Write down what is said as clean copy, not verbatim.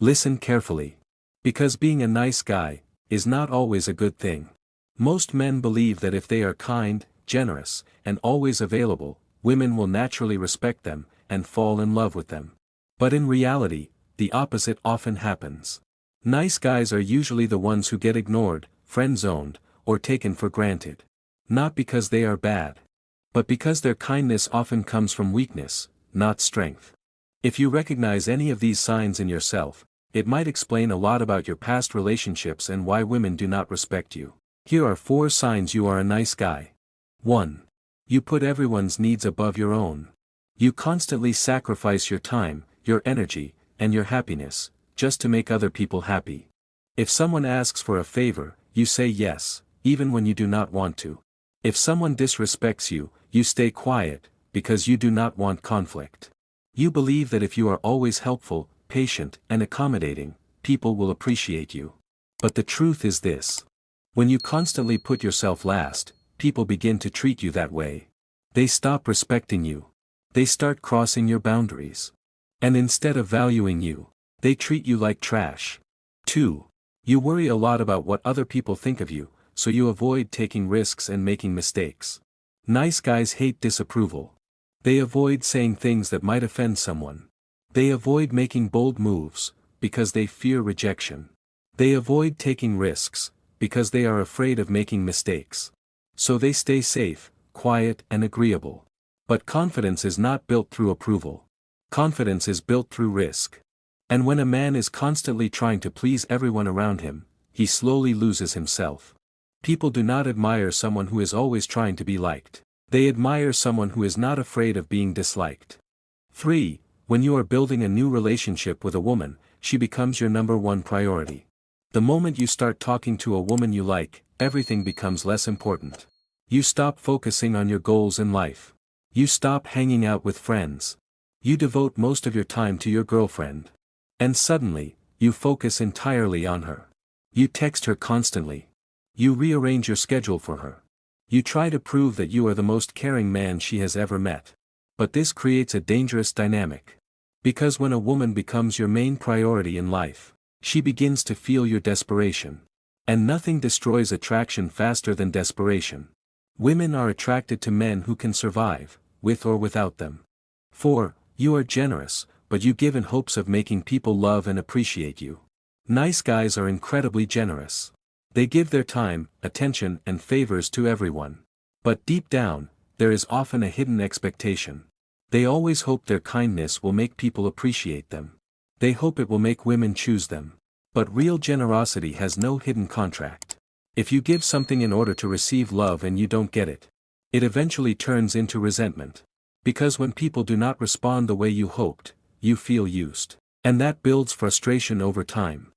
Listen carefully. Because being a nice guy is not always a good thing. Most men believe that if they are kind, generous, and always available, women will naturally respect them and fall in love with them. But in reality, the opposite often happens. Nice guys are usually the ones who get ignored, friend-zoned, or taken for granted. Not because they are bad, but because their kindness often comes from weakness, not strength. If you recognize any of these signs in yourself, it might explain a lot about your past relationships and why women do not respect you. Here are 4 signs you are a nice guy. 1. You put everyone's needs above your own. You constantly sacrifice your time, your energy, and your happiness, just to make other people happy. If someone asks for a favor, you say yes, even when you do not want to. If someone disrespects you, you stay quiet, because you do not want conflict. You believe that if you are always helpful, patient, and accommodating, people will appreciate you. But the truth is this. When you constantly put yourself last, people begin to treat you that way. They stop respecting you. They start crossing your boundaries. And instead of valuing you, they treat you like trash. 2. You worry a lot about what other people think of you, so you avoid taking risks and making mistakes. Nice guys hate disapproval. They avoid saying things that might offend someone. They avoid making bold moves, because they fear rejection. They avoid taking risks, because they are afraid of making mistakes. So they stay safe, quiet, and agreeable. But confidence is not built through approval. Confidence is built through risk. And when a man is constantly trying to please everyone around him, he slowly loses himself. People do not admire someone who is always trying to be liked. They admire someone who is not afraid of being disliked. 3. When you are building a new relationship with a woman, she becomes your number 1 priority. The moment you start talking to a woman you like, everything becomes less important. You stop focusing on your goals in life. You stop hanging out with friends. You devote most of your time to your girlfriend. And suddenly, you focus entirely on her. You text her constantly. You rearrange your schedule for her. You try to prove that you are the most caring man she has ever met. But this creates a dangerous dynamic. Because when a woman becomes your main priority in life, she begins to feel your desperation. And nothing destroys attraction faster than desperation. Women are attracted to men who can survive, with or without them. 4. You are generous, but you give in hopes of making people love and appreciate you. Nice guys are incredibly generous. They give their time, attention, and favors to everyone. But deep down, there is often a hidden expectation. They always hope their kindness will make people appreciate them. They hope it will make women choose them. But real generosity has no hidden contract. If you give something in order to receive love and you don't get it, it eventually turns into resentment. Because when people do not respond the way you hoped, you feel used. And that builds frustration over time.